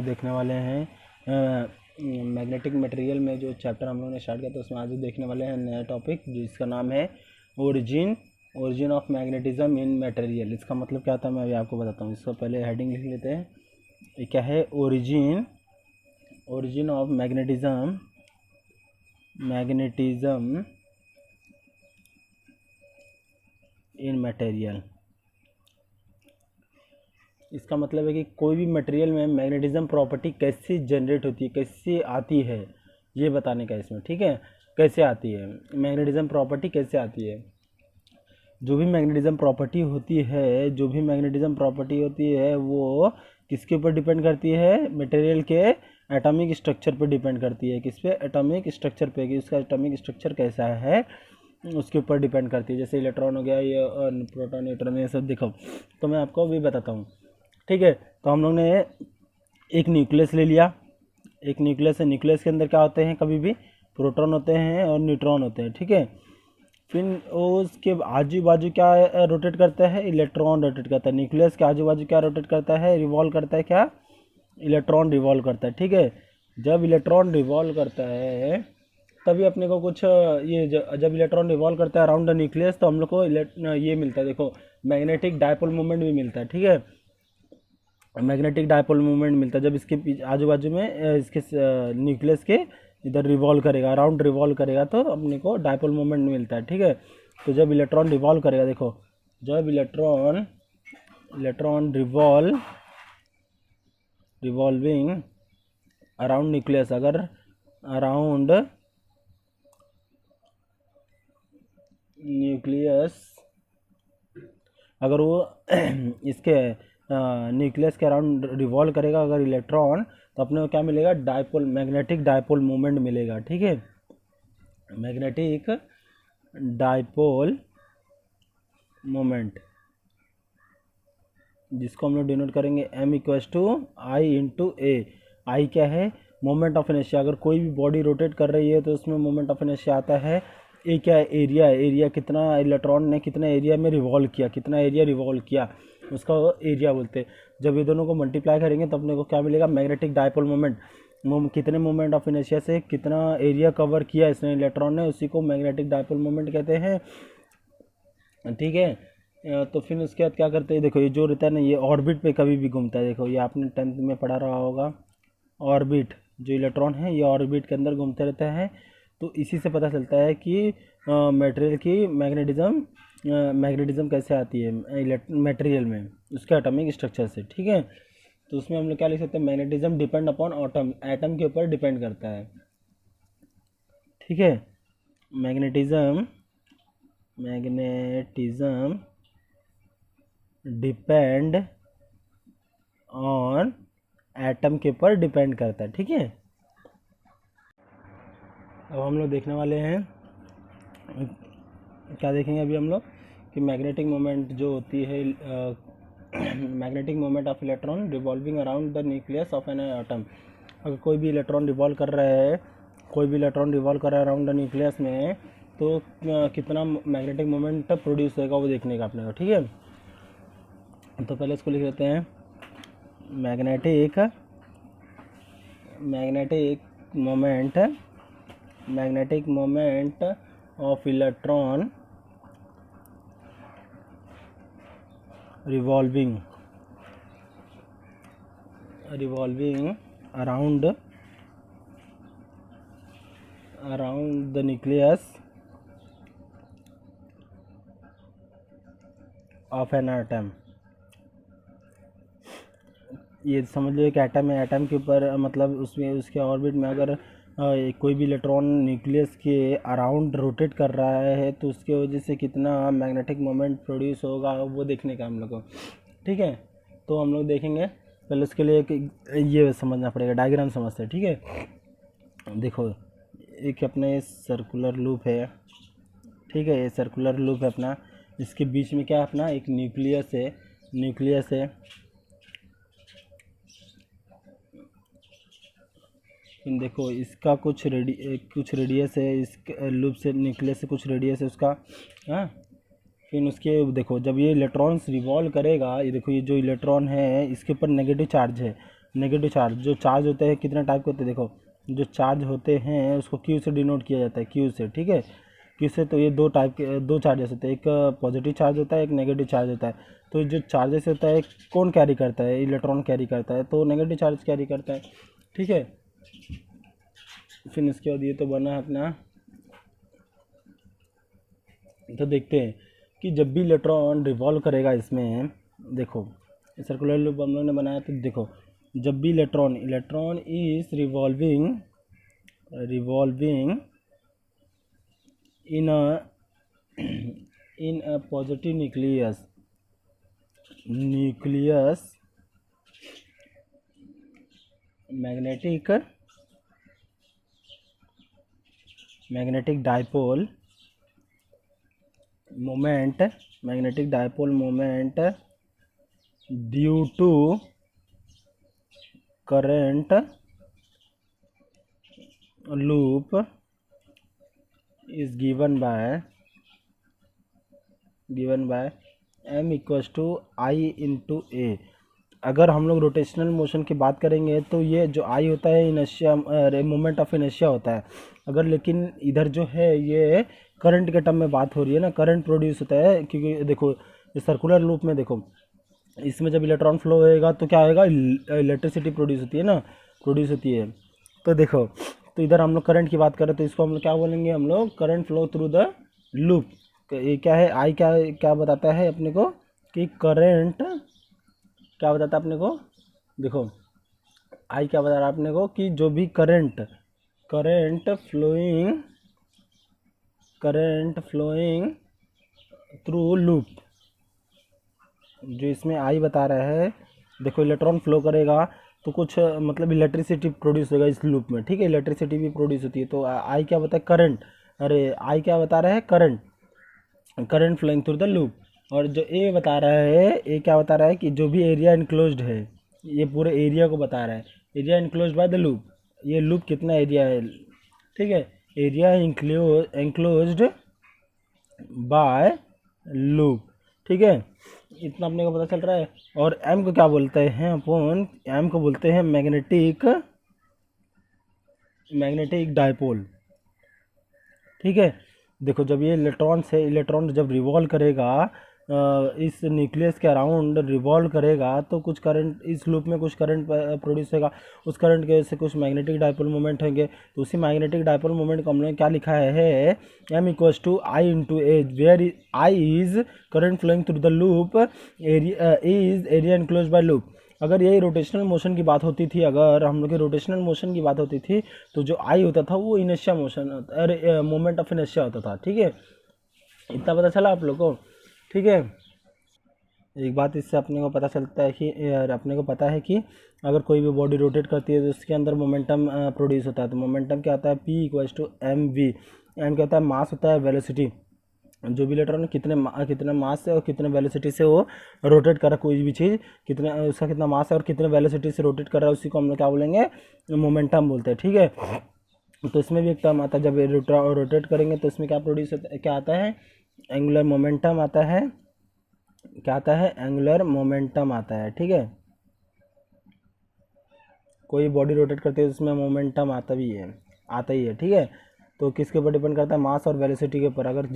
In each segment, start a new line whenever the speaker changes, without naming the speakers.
लोग देखने वाले हैं मैग्नेटिक मटेरियल में जो चैप्टर हम लोगों ने स्टार्ट किया था उसमें आज देखने वाले हैं नया टॉपिक जिसका नाम है origin of magnetism in material. इसका मतलब क्या था मैं अभी आपको बताता हूँ। इसको पहले हेडिंग लिख लेते हैं। ये क्या है? Origin of magnetism in material. इसका मतलब है कि कोई भी मटेरियल में मैग्नेटिज्म प्रॉपर्टी कैसे जनरेट होती है, कैसे आती है, ये बताने का इसमें। ठीक है, कैसे आती है मैग्नेटिज्म प्रॉपर्टी, कैसे आती है। जो भी मैग्नेटिज्म प्रॉपर्टी होती है वो किसके ऊपर डिपेंड करती है? मटेरियल के एटॉमिक स्ट्रक्चर पर डिपेंड करती है। किस पे? एटॉमिक स्ट्रक्चर पे, कि उसका एटॉमिक स्ट्रक्चर कैसा है उसके ऊपर डिपेंड करती है। जैसे इलेक्ट्रॉन हो गया, ये प्रोटॉन, न्यूट्रॉन, ये सब देखो। तो मैं आपको भी बताता हूँ। ठीक है, तो हम लोग ने एक न्यूक्लियस ले लिया। एक न्यूक्लियस है, न्यूक्लियस के अंदर क्या होते हैं? कभी भी प्रोटॉन होते हैं और न्यूट्रॉन होते हैं। ठीक है, फिर उसके आजू बाजू क्या रोटेट करता है? इलेक्ट्रॉन रोटेट करता है। न्यूक्लियस के आजू बाजू क्या रोटेट करता है? रिवॉल्व करता है। क्या? इलेक्ट्रॉन रिवॉल्व करता है। ठीक है, जब इलेक्ट्रॉन रिवॉल्व करता है तभी अपने को कुछ जब इलेक्ट्रॉन रिवॉल्व करता है अराउंड द न्यूक्लियस तो हम लोग को ये मिलता है, देखो, मैग्नेटिक डायपोल मोमेंट भी मिलता है। ठीक है, मैग्नेटिक डायपोल मूवमेंट मिलता है जब इसके आजू बाजू में इसके न्यूक्लियस के इधर रिवॉल्व करेगा, अराउंड रिवॉल्व करेगा तो अपने को डायपोल मूवमेंट मिलता है। ठीक है, तो जब इलेक्ट्रॉन रिवॉल्व करेगा, देखो, जब इलेक्ट्रॉन रिवॉल्विंग अराउंड न्यूक्लियस, अगर अराउंड न्यूक्लियस अगर वो इसके न्यूक्लियस के अराउंड रिवॉल्व करेगा अगर इलेक्ट्रॉन, तो अपने को क्या मिलेगा? डायपोल, मैग्नेटिक डायपोल मोमेंट मिलेगा। ठीक है, मैग्नेटिक डायपोल मोमेंट, जिसको हम लोग डिनोट करेंगे m=I/A। आई क्या है? Moment of inertia. अगर कोई भी बॉडी रोटेट कर रही है तो उसमें मोमेंट ऑफ इनर्शिया आता है। ए क्या है? एरिया। एरिया कितना इलेक्ट्रॉन ने कितना एरिया में रिवॉल्व किया, कितना एरिया रिवॉल्व किया, उसका एरिया बोलते हैं। जब ये दोनों को मल्टीप्लाई करेंगे तो अपने को क्या मिलेगा? Magnetic dipole moment. कितने मोमेंट ऑफ इनर्शिया से कितना एरिया कवर किया इसने इलेक्ट्रॉन ने, उसी को मैग्नेटिक डायपोल मोमेंट कहते हैं। ठीक है, तो फिर उसके बाद क्या करते हैं? देखो, ये जो रहता है ना, ये ऑर्बिट पे कभी भी घूमता है। देखो, ये आपने 10th में पढ़ा रहा होगा। ऑर्बिट, जो इलेक्ट्रॉन है ये ऑर्बिट के अंदर घूमते रहता है। तो इसी से पता चलता है कि मटेरियल की मैग्नेटिज्म कैसे आती है मटेरियल में, उसके एटॉमिक स्ट्रक्चर से। ठीक है, तो उसमें हम लोग क्या लिख सकते हैं? मैग्नेटिज्म डिपेंड अपॉन एटम के ऊपर डिपेंड करता है। ठीक है, मैग्नेटिज्म डिपेंड ऑन एटम के ऊपर डिपेंड करता है। ठीक है, अब हम लोग देखने वाले हैं, क्या देखेंगे अभी हम लोग कि मैग्नेटिक मोमेंट जो होती है, magnetic moment of electron revolving around the nucleus of an atom. अगर कोई भी इलेक्ट्रॉन रिवॉल्व कर रहा है अराउंड द न्यूक्लियस में, तो कितना मैग्नेटिक मोमेंट प्रोड्यूस होगा वो देखने का अपने को। ठीक है, तो पहले इसको लिख लेते हैं। Magnetic moment of electron revolving around the nucleus of an atom. ये समझ लो एक एटम है, एटम के ऊपर मतलब उसमें उसके ऑर्बिट में अगर कोई भी इलेक्ट्रॉन न्यूक्लियस के अराउंड रोटेट कर रहा है तो उसके वजह से कितना मैग्नेटिक मोमेंट प्रोड्यूस होगा वो देखने का हम लोग को। ठीक है, तो हम लोग देखेंगे। पहले उसके लिए ये समझना पड़ेगा, डायग्राम समझते हैं। ठीक है, देखो, एक अपने सर्कुलर लूप है। ठीक है, ये सर्कुलर लूप है अपना। इसके बीच में क्या है? अपना एक न्यूक्लियस है। देखो, इसका कुछ रेडियस है, इस लूप से न्यूक्लियस से कुछ रेडियस है उसका। हाँ, फिर उसके देखो जब ये इलेक्ट्रॉन्स रिवॉल्व करेगा, ये देखो ये जो इलेक्ट्रॉन है इसके ऊपर नेगेटिव चार्ज है, नेगेटिव चार्ज, जो चार्ज होते हैं कितने टाइप के होते हैं, देखो जो चार्ज होते हैं उसको क्यू से डिनोट किया जाता है, क्यू से, ठीक है, क्यू से। तो ये दो टाइप के, दो चार्जेस होते हैं, एक पॉजिटिव चार्ज होता है, एक नेगेटिव चार्ज होता है। तो जो चार्जेस होता है कौन कैरी करता है, इलेक्ट्रॉन कैरी करता है, तो नेगेटिव चार्ज कैरी करता है, ठीक है। फिर इसके बाद ये तो बना है अपना। तो देखते हैं कि जब भी इलेक्ट्रॉन रिवॉल्व करेगा इसमें, देखो सर्कुलर लूप हम लोग ने बनाया, तो देखो जब भी electron is revolving in a positive nucleus magnetic dipole moment due to current loop is given by m equals to I into A. अगर हम लोग रोटेशनल मोशन की बात करेंगे तो ये जो आई होता है इनर्शिया, मोमेंट ऑफ इनर्शिया होता है। अगर लेकिन इधर जो है ये करंट के टर्म में बात हो रही है ना, करंट प्रोड्यूस होता है, क्योंकि देखो सर्कुलर लूप में देखो इसमें जब इलेक्ट्रॉन फ्लो होएगा तो क्या होएगा, इलेक्ट्रिसिटी प्रोड्यूस होती है। तो देखो, तो इधर हम लोग करंट की बात करें तो इसको हम लोग क्या बोलेंगे, हम लोग current flow through the loop. ये क्या है, आई क्या बताता है अपने को कि करंट क्या बताता है अपने को, देखो आई क्या बता रहा है अपने को कि जो भी करंट फ्लोइंग थ्रू लूप, जो इसमें आई बता रहा है, देखो इलेक्ट्रॉन फ्लो करेगा तो कुछ मतलब इलेक्ट्रिसिटी प्रोड्यूस होगा इस लूप में, ठीक है, इलेक्ट्रिसिटी भी प्रोड्यूस होती है। तो आई क्या बता है, करंट, अरे आई क्या बता रहा है, current flowing through the loop. और जो ए बता रहा है, ए क्या बता रहा है कि जो भी एरिया इनक्लोज्ड है, ये पूरे एरिया को बता रहा है, area enclosed by the loop. ये लूप कितना एरिया है, ठीक है, एरिया इनक्लोज्ड बाय लूप, ठीक है, इतना अपने को पता चल रहा है। और एम को क्या बोलते हैं अपन, एम को बोलते हैं मैग्नेटिक डाइपोल, ठीक है। देखो जब ये इलेक्ट्रॉन जब रिवॉल्व करेगा, इस न्यूक्लियस के अराउंड रिवॉल्व करेगा, तो कुछ करंट इस लूप में कुछ करंट प्रोड्यूस होगा, उस करंट की वजह से कुछ मैग्नेटिक डाइपोल मोमेंट होंगे। तो उसी मैग्नेटिक डाइपोल मोमेंट को हम लोग क्या लिखा है, m equals to I into A, where I is current flowing through the loop, area enclose by loop. अगर यही रोटेशनल मोशन की बात होती थी, अगर हम लोग की रोटेशनल मोशन की बात होती थी, तो जो आई होता था वो इनर्शिया मोशन, अरे मोमेंट ऑफ इनर्शिया होता था, ठीक है। इतना पता चला आप लोग को, ठीक है। एक बात इससे अपने को पता चलता है कि अपने को पता है कि अगर कोई भी बॉडी रोटेट करती है तो उसके अंदर मोमेंटम प्रोड्यूस होता है। तो मोमेंटम क्या होता है, P equals to M V. M क्या होता है, मास होता है, वेलोसिटी, जो भी इलेक्ट्रॉन कितने मास से और कितने वेलोसिटी से वो रोटेट कर रहा है, कोई भी चीज़ कितने उसका कितना मास है और कितने वेलोसिटी से रोटेट कर रहा है, उसी को हम लोग क्या बोलेंगे, मोमेंटम बोलते हैं, ठीक है। तो इसमें भी एक टर्म आता है, जब रोटेट करेंगे तो इसमें क्या प्रोड्यूस होता है, क्या आता है, एंगुलर मोमेंटम आता है, क्या आता है, एंगुलर मोमेंटम आता है, ठीक है। कोई बॉडी रोटेट करते है उसमें मोमेंटम आता ही है, ठीक है। तो किसके ऊपर डिपेंड करता है, मास और वेलोसिटी के ऊपर। अगर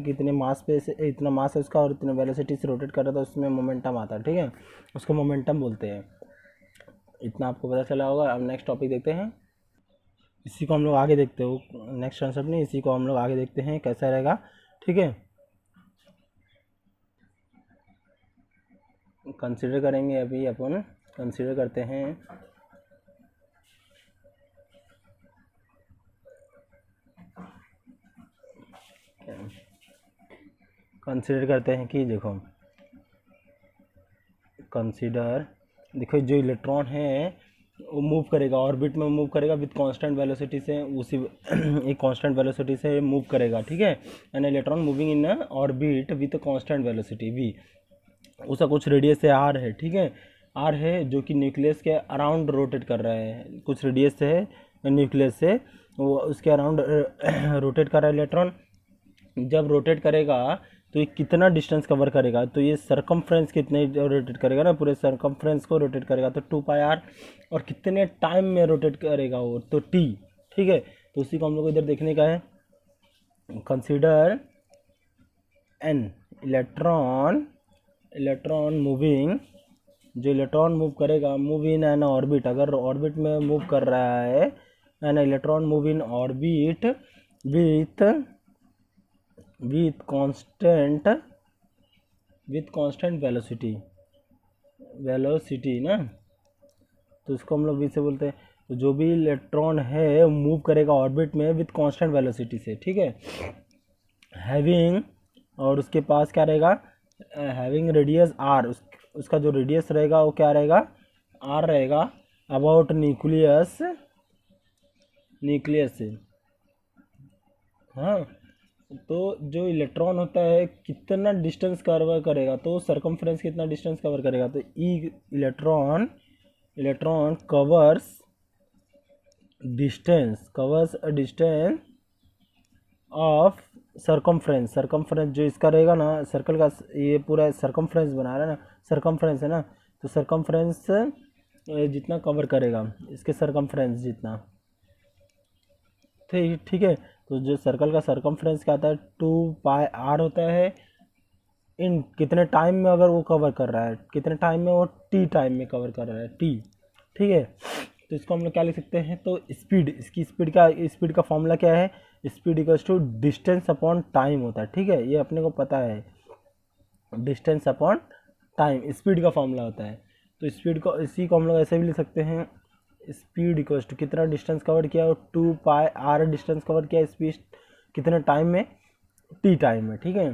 कितने मास पे से इतना मास है उसका और इतने वेलोसिटी से रोटेट कर रहा है तो उसमें मोमेंटम आता है, ठीक है, उसको मोमेंटम बोलते हैं। इतना आपको पता चला होगा। अब नेक्स्ट टॉपिक देखते हैं, इसी को हम लोग आगे देखते हो, नेक्स्ट कॉन्सेप्ट नहीं, इसी को हम लोग आगे देखते हैं कैसा रहेगा, ठीक है। कंसीडर करेंगे, अभी अपन कंसीडर करते हैं कि देखो जो इलेक्ट्रॉन है वो मूव करेगा, ऑर्बिट में मूव करेगा विद कांस्टेंट वेलोसिटी से, उसी एक कांस्टेंट वेलोसिटी से मूव करेगा, ठीक है। An electron moving in orbit with constant velocity v, उसका कुछ रेडियस से r है, ठीक है, r है जो कि न्यूक्लियस के अराउंड रोटेट कर रहा है, कुछ रेडियस से है न्यूक्लियस से, वो उसके अराउंड रोटेट कर रहा है इलेक्ट्रॉन। जब रोटेट करेगा तो ये कितना डिस्टेंस कवर करेगा, तो ये सरकमफ्रेंस कितने रोटेट करेगा ना, पूरे सरकमफ्रेंस को रोटेट करेगा, तो 2πr। और कितने टाइम में रोटेट करेगा वो, तो t। ठीक है, तो उसी को हम लोग को इधर देखने का है। कंसीडर एन इलेक्ट्रॉन मूविंग, जो इलेक्ट्रॉन मूव करेगा, मूव इन एन ऑर्बिट, अगर ऑर्बिट में मूव कर रहा है, an electron move in orbit with constant velocity ना, तो इसको हम लोग वी से बोलते हैं। तो जो भी इलेक्ट्रॉन है मूव करेगा ऑर्बिट में विथ कांस्टेंट वेलोसिटी से, ठीक है, हैविंग, और उसके पास क्या रहेगा, हैविंग रेडियस आर, उसका जो रेडियस रहेगा वो क्या रहेगा, आर रहेगा, अबाउट न्यूक्लियस से। हाँ, तो जो इलेक्ट्रॉन होता है कितना डिस्टेंस कवर करेगा, तो सरकमफ्रेंस कितना डिस्टेंस कवर करेगा, तो e electron covers a distance of circumference जो इसका रहेगा ना, सर्कल का ये पूरा सरकमफ्रेंस बना रहा है ना, सरकमफ्रेंस है ना, तो सरकमफ्रेंस जितना कवर करेगा, इसके सरकमफ्रेंस जितना, ठीक है। तो जो सर्कल का सरकमफ्रेंस क्या आता है, 2πr होता है, इन कितने टाइम में अगर वो कवर कर रहा है, कितने टाइम में वो t टाइम में कवर कर रहा है, t। ठीक है, तो इसको हम लोग क्या लिख सकते हैं, तो स्पीड, इसकी स्पीड का फॉर्मूला क्या है, speed equals to distance upon time होता है। ठीक है, ये अपने को पता है, डिस्टेंस अपॉन टाइम स्पीड का फॉर्मूला होता है। तो स्पीड को, इसी को हम लोग ऐसे भी लिख सकते हैं, स्पीड इक्वल्स टू कितना डिस्टेंस कवर किया, 2πr डिस्टेंस कवर किया, स्पीड कितने टाइम में, t टाइम में। ठीक है,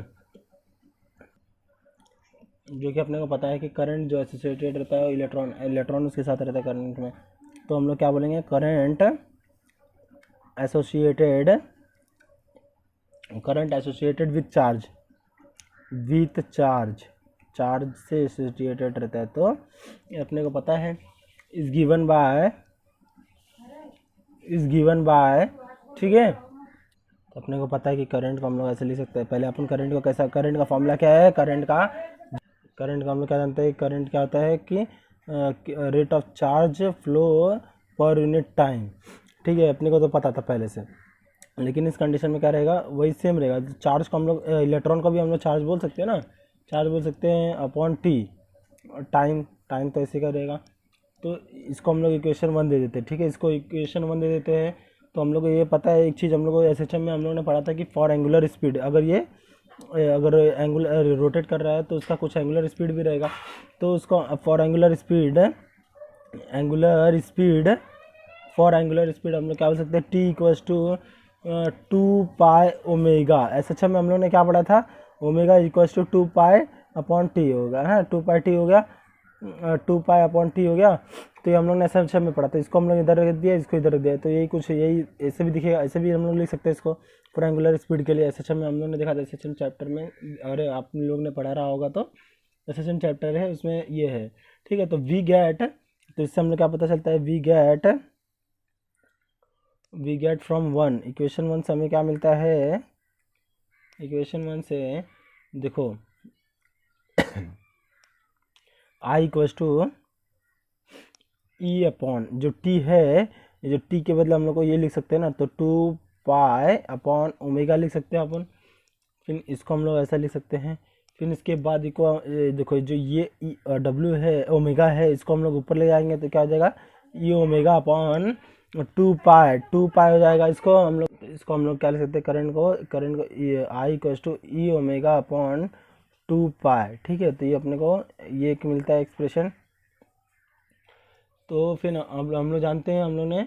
जो कि अपने को पता है कि करंट जो एसोसिएटेड रहता है इलेक्ट्रॉन उसके साथ रहता है करंट में, तो हम लोग क्या बोलेंगे, करंट एसोसिएटेड विथ चार्ज से एसोसिएटेड रहता है। तो ये अपने को पता है, इज गिवन बाय, ठीक है। तो अपने को पता है कि करंट को हम लोग ऐसे लिख सकते हैं। पहले अपन करंट को कैसा, करंट का फॉर्मूला क्या है, करंट का हम लोग क्या जानते हैं, करंट क्या होता है कि rate of charge flow per unit time. ठीक है, अपने को तो पता था पहले से, लेकिन इस कंडीशन में क्या रहेगा, वही सेम रहेगा। चार्ज को हम लोग, इलेक्ट्रॉन को भी हम लोग चार्ज बोल सकते हैं ना, चार्ज बोल सकते हैं अपॉन टी, टाइम तो ऐसे का रहेगा। तो इसको हम लोग इक्वेशन 1 दे देते हैं। ठीक है, इसको इक्वेशन 1 दे देते हैं। तो हम लोग को ये पता है एक चीज़, हम लोग को एसएचएम में हम लोगों ने पढ़ा था कि फॉर एंगुलर स्पीड, अगर एंगुलर रोटेट कर रहा है तो उसका कुछ एंगुलर स्पीड भी रहेगा। तो उसको फॉर एंगुलर स्पीड हम लोग क्या बोल सकते हैं, T equals to 2π omega. SHM में हम लोग ने क्या पढ़ा था, omega equals to 2π upon T होगा, है 2π हो गया, 2π अपॉन टी हो गया। तो ये हम लोग ने एसएचएम में पढ़ा था, इसको हम लोग इधर रख दिया, इसको इधर रख दिया। तो यही ऐसे भी दिखेगा, ऐसे भी हम लोग लिख सकते हैं इसको फॉर एंगुलर स्पीड के लिए। एसएचएम में हम लोग ने देखा था, एसएचएम चैप्टर में, अरे आप लोग ने पढ़ा रहा होगा, तो एसएचएम चैप्टर है उसमें ये है। ठीक है, तो वी गेट, तो इससे हम लोग क्या पता चलता है, वी गेट फ्रॉम 1, इक्वेशन 1 से हमें क्या मिलता है, इक्वेशन 1 से देखो आई इक्वल्स टू ई अपॉन, जो टी है, जो टी के बदले हम लोग को ये लिख सकते हैं ना, तो 2π अपॉन ओमेगा लिख सकते हैं अपन। फिर इसको हम लोग ऐसा लिख सकते हैं। फिर इसके बाद देखो जो ये डब्ल्यू है, ओमेगा है, इसको हम लोग ऊपर ले जाएंगे तो क्या हो जाएगा, ई ओमेगा अपॉन 2π हो जाएगा। इसको हम लोग क्या लिख सकते हैं, करंट को I equals to e omega upon 2π। ठीक है, तो ये अपने को ये एक मिलता है एक्सप्रेशन। तो फिर अब हम लोग जानते हैं, हम लोग ने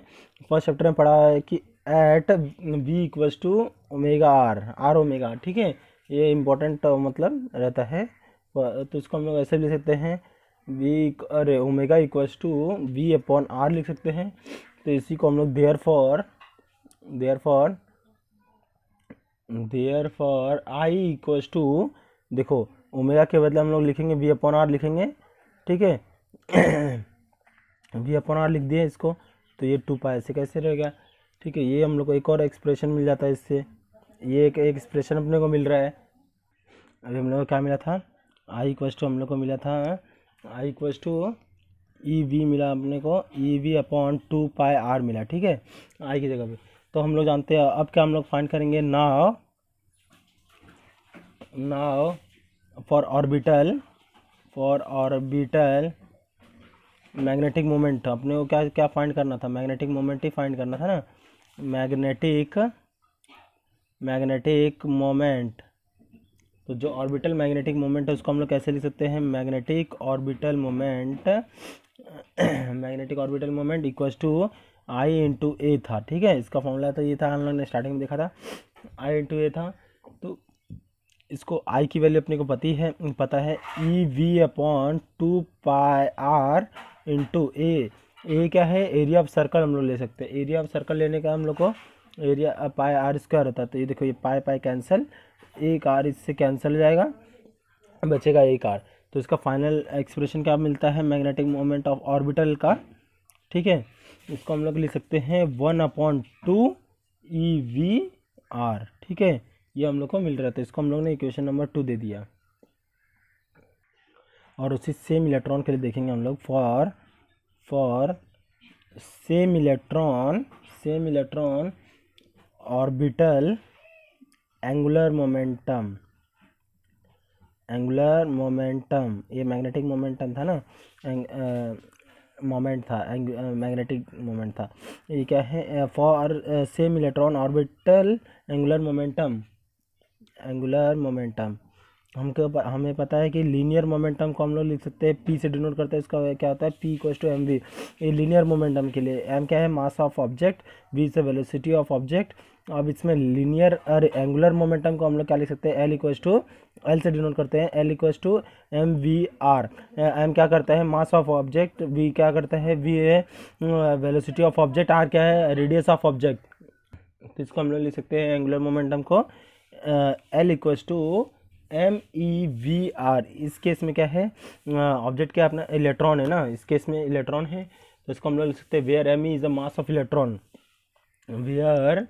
फर्स्ट चैप्टर में पढ़ा है कि at V equals to omega R omega. ठीक है, ये इम्पोर्टेंट मतलब रहता है। तो इसको हम लोग ऐसे लिख सकते हैं, omega equals to V upon R लिख सकते हैं। तो इसी को हम लोग therefore I equals to, देखो ओमेगा के बदले हम लोग लिखेंगे वी अपॉन आर लिखेंगे। ठीक है, वी अपॉन आर लिख दिया इसको, तो ये 2π ऐसे कैसे रहेगा। ठीक है, ये हम लोग को एक और एक्सप्रेशन मिल जाता है इससे, ये एक एक्सप्रेशन अपने को मिल रहा है। अभी हम लोग को क्या मिला था, आई इक्वल्स टू हम लोग को मिला था, आई इक्वल्स टू ई वी मिला अपने को, ई वी अपॉन 2πr मिला, ठीक है, आई की जगह पे। तो हम लोग जानते हैं अब क्या हम लोग फाइंड करेंगे, now for orbital magnetic moment अपने को क्या क्या फाइंड करना था, मैग्नेटिक मोमेंट ही फाइंड करना था ना, मैग्नेटिक मोमेंट। तो जो ऑर्बिटल मैग्नेटिक मोमेंट है उसको हम लोग कैसे लिख सकते हैं, magnetic orbital moment equals to I into A था, ठीक है, इसका फॉर्मूला तो ये था, हम लोग ने स्टार्टिंग में देखा था, आई इंटू ए था। तो इसको आई की वैल्यू अपने को पता है e v upon 2πr into A क्या है, एरिया ऑफ सर्कल हम लोग ले सकते हैं, एरिया ऑफ सर्कल लेने का हम लोग को एरिया पाई आर स्क्वायर होता है। तो ये देखो, ये पाई कैंसिल, एक आर इससे कैंसिल हो जाएगा, बचेगा एक आर। तो इसका फाइनल एक्सप्रेशन क्या मिलता है मैग्नेटिक मोमेंट ऑफ ऑर्बिटल का, ठीक है, इसको हम लोग लिख सकते हैं 1/2 ई वी आर, ठीक है, ये हम लोग को मिल रहा था। इसको हम लोग ने इक्वेशन नंबर 2 दे दिया। और उसी सेम इलेक्ट्रॉन के लिए देखेंगे हम लोग, for same electron orbital angular momentum, ये मैग्नेटिक मोमेंटम था ना, मैग्नेटिक मोमेंट था, ये क्या है, for same electron orbital angular momentum. हमें पता है कि लीनियर मोमेंटम को हम लोग लिख सकते हैं, पी से डिनोट करते हैं, इसका क्या होता है, P equals to M V. ये लीनियर मोमेंटम के लिए एम क्या है, मास ऑफ ऑब्जेक्ट, वी से वेलोसिटी ऑफ ऑब्जेक्ट। अब इसमें लीनियर और एंगुलर मोमेंटम को हम लोग क्या लिख सकते हैं, एल इक्वल्स टू, एल से डिनोट करते हैं, L equals to M V R. M क्या करता है, मास ऑफ ऑब्जेक्ट, वी क्या करता है, वी है वेलोसिटी ऑफ ऑब्जेक्ट, आर क्या है, रेडियस ऑफ ऑब्जेक्ट। तो इसको हम लोग लिख सकते हैं एंगुलर मोमेंटम को L equals to M E V R. इस केस में क्या है, ऑब्जेक्ट क्या अपना इलेक्ट्रॉन है ना, इस केस में इलेक्ट्रॉन है, तो इसको हम लोग लिख सकते हैं where M E is the mass of electron, where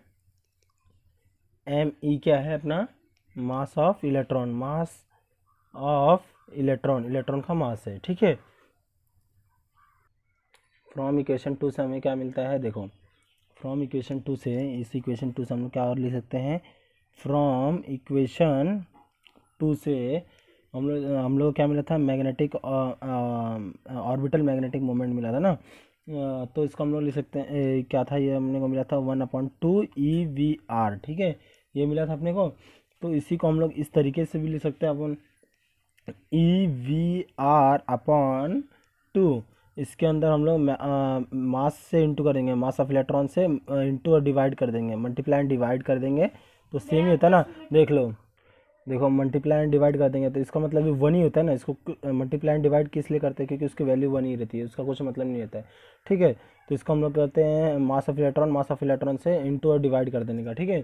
M E क्या है अपना मास ऑफ इलेक्ट्रॉन, इलेक्ट्रॉन का मास है, ठीक है। फ्रॉम इक्वेशन 2 से हमें क्या मिलता है, देखो, फ्रॉम इक्वेशन 2 से, इस इक्वेशन 2 से हम लोग क्या और लिख सकते हैं, फ्रॉम इक्वेशन 2 से हम लोग क्या मिला था, मैग्नेटिक ऑर्बिटल मैग्नेटिक मोमेंट मिला था ना। तो इसको हम लोग लिख सकते हैं, क्या था ये हमने को मिला था 1/2 ई वी आर, ठीक है, ये मिला था अपने को। तो इसी को हम लोग इस तरीके से भी लिख सकते हैं अपन, ई वी आर अपॉन 2, इसके अंदर हम लोग मास से इंटू करेंगे, मास ऑफ इलेक्ट्रॉन से इंटू और डिवाइड कर देंगे, मल्टीप्लाई एंड डिवाइड कर देंगे, तो सेम ही होता है ना। देखो मल्टीप्लाई एंड डिवाइड कर देंगे तो इसका मतलब भी 1 ही होता है ना। इसको मल्टीप्लाई एंड डिवाइड किस लिए करते हैं, क्योंकि उसकी वैल्यू 1 ही रहती है, उसका कुछ मतलब नहीं रहता है, ठीक है। तो इसको हम लोग करते हैं मास ऑफ इलेक्ट्रॉन से इंटू और डिवाइड कर देने का, ठीक है।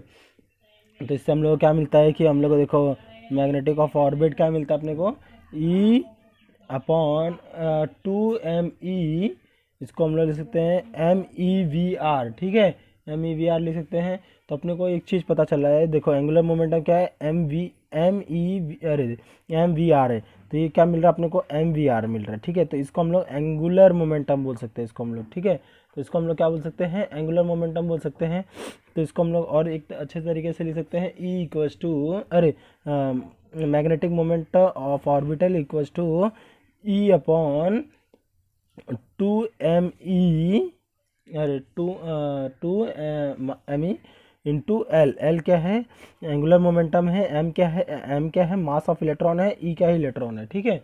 तो इससे हम लोग को क्या मिलता है कि हम लोग को देखो मैग्नेटिक ऑफ ऑर्बिट क्या मिलता है अपने को, ई अपॉन 2 इसको हम लोग लिख सकते हैं एम ई वी आर, ठीक है, एम ई वी आर लिख सकते हैं। तो अपने को एक चीज़ पता चल रहा है, देखो एंगुलर मोमेंटम क्या है, एम वी आर है, तो ये क्या मिल रहा है अपने को, एम वी आर मिल रहा है, ठीक है। तो इसको हम लोग एंगुलर मोमेंटम बोल सकते हैं, इसको हम लोग, ठीक है। तो इसको हम लोग क्या बोल सकते हैं, एंगुलर मोमेंटम बोल सकते हैं। तो इसको हम लोग और एक अच्छे तरीके से लिख सकते हैं, E equals to magnetic moment of orbital equals to E upon 2 M E into L. L क्या है, एंगुलर मोमेंटम है, एम क्या है मास ऑफ इलेक्ट्रॉन है, ई क्या है इलेक्ट्रॉन है, ठीक है।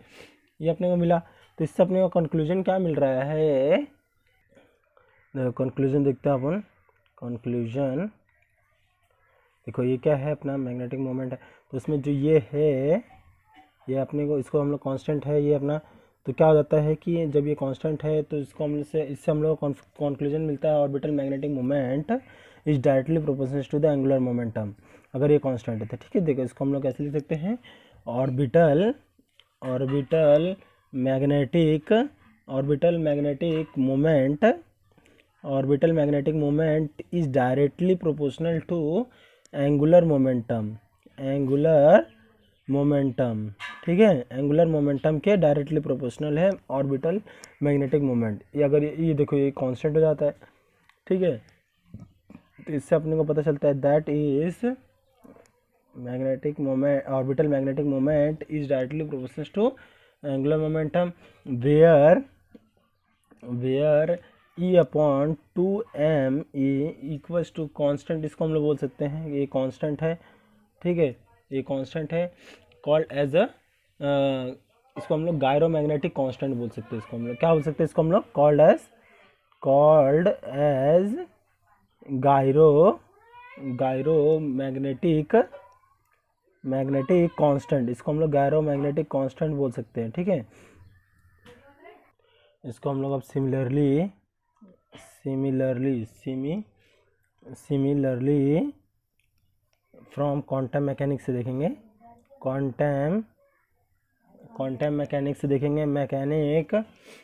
ये अपने को मिला। तो इससे अपने को कंक्लूजन क्या मिल रहा है, कंक्लूजन देखते हैं अपन। कंक्लूजन देखो, ये क्या है अपना मैग्नेटिक मोमेंट है, तो इसमें जो ये है, ये अपने को, इसको हम लोग कांस्टेंट है ये अपना। तो क्या हो जाता है कि जब ये कांस्टेंट है तो इसको इससे हम लोग कंक्लूजन मिलता है, orbital magnetic moment is directly proportional to the angular momentum, अगर ये कांस्टेंट है तो, ठीक है। देखो इसको हम लोग कैसे लिख सकते हैं, orbital magnetic moment is directly proportional to angular momentum momentum, ठीक है, एंगुलर मोमेंटम के डायरेक्टली प्रोपोर्शनल है ऑर्बिटल मैग्नेटिक मोमेंट। ये अगर ये देखो ये कांस्टेंट हो जाता है, ठीक है, तो इससे अपने को पता चलता है that is magnetic moment, orbital magnetic moment is directly proportional to angular momentum where E upon 2m equals to constant. इसको हम लोग बोल सकते हैं ये कांस्टेंट है, ठीक है, ये कांस्टेंट है कॉल्ड एज अ, इसको हम लोग गायरोमैग्नेटिक कांस्टेंट बोल सकते हैं। इसको हम लोग क्या बोल सकते हैं, इसको हम लोग कॉल्ड एज गायरोमैग्नेटिक कांस्टेंट। इसको हम लोग गायरोमैग्नेटिक कांस्टेंट बोल सकते हैं, ठीक है। इसको हम लोग अब सिमिलरली फ्रॉम क्वांटम मैकेनिक्स से देखेंगे, क्वांटम मैकेनिक्स से देखेंगे,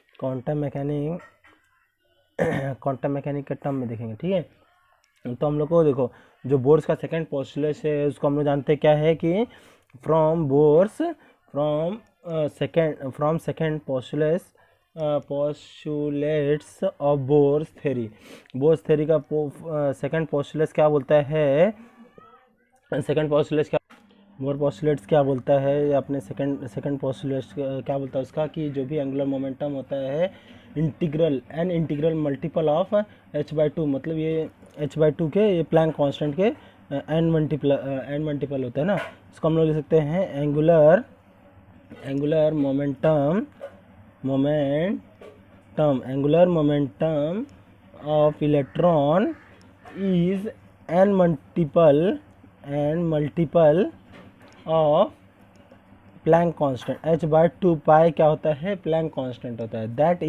क्वांटम मैकेनिक के टर्म में देखेंगे, ठीक है। तो हम लोग को देखो जो बोर्स का सेकंड पोस्टुलेट है उसको हम लोग जानते हैं क्या है कि from second postulates of bourse theory का सेकंड पोस्टुलेट्स क्या बोलता है, बोर पोस्टुलेट्स क्या बोलता है, अपने सेकंड पोस्टुलेट्स क्या बोलता है उसका कि जो भी एंगुलर मोमेंटम होता है इंटीग्रल मल्टीपल ऑफ h/2, मतलब ये h/2 के ये प्लैंक कांस्टेंट के n मल्टीपल होता है ना। इसको हम लोग लिख सकते हैं angular momentum of electron is n multiple of Planck constant h/2 pi क्या होता है, प्लैंक कांस्टेंट होता है। That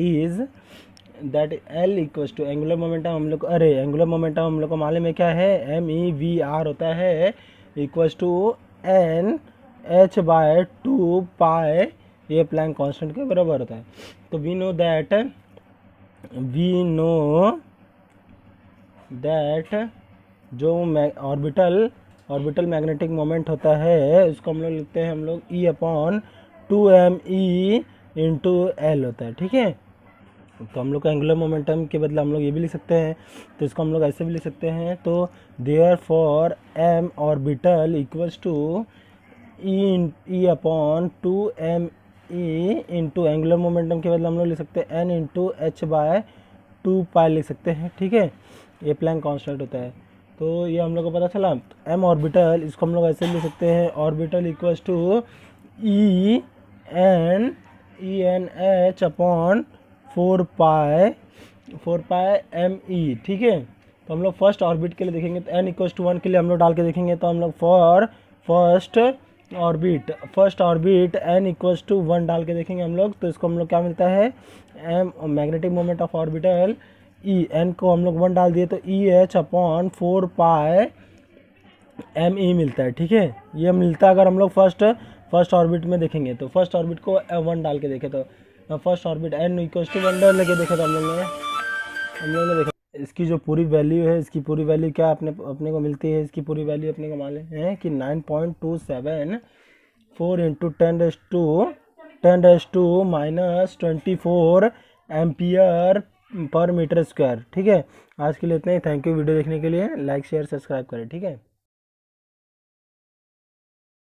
L equals to angular momentum हम लोग को मालूम है क्या है, MEVR होता है इक्वल्स टू n h/2 पाई, ये प्लैंक कांस्टेंट के बराबर होता है। तो वी नो दैट जो ऑर्बिटल मैग्नेटिक मोमेंट होता है उसको हम लोग लिखते हैं E upon 2me into L होता है, ठीक है। तो हम लोग का एंगुलर मोमेंटम के बदले हम लोग ये भी लिख सकते हैं, तो इसको हम लोग ऐसे भी लिख सकते हैं। तो therefore m orbital equals to E upon 2me into angular momentum के बदले हम लोग लिख सकते हैं n इंटू h/2 पाई लिख सकते हैं, ठीक है। ये प्लैंक कांस्टेंट होता है। तो ये हम लोग को पता चला। m ऑर्बिटल इसको हम लोग ऐसे लिख सकते हैं, orbital equals to EN h upon 4 pi me, ठीक है। तो हम लोग फर्स्ट ऑर्बिट के लिए देखेंगे तो n इक्वल्स टू 1 के लिए हम लोग डाल के देखेंगे, तो हम लोग for first orbit n equals to 1 डाल के देखेंगे हम लोग, तो इसको हम लोग क्या मिलता है, m magnetic moment of orbital n को हम लोग 1 डाल दिए तो EH अपॉन 4 पाई me मिलता है, ठीक है। ये मिलता है अगर हम लोग फर्स्ट ऑर्बिट में देखेंगे, तो फर्स्ट ऑर्बिट को 1 डाल के देखे, तो first orbit n equals to 1 डाल लेके देखे, तो हम लोग ने देखा इसकी जो पूरी वैल्यू है, इसकी पूरी वैल्यू क्या अपने को मिलती है, इसकी पूरी वैल्यू अपने को मालूम है कि 9.274 into 10⁻⁻24 ampere per metre square, ठीक है। आज के लिए इतना ही, थैंक यू वीडियो देखने के लिए, लाइक शेयर सब्सक्राइब करें, ठीक है।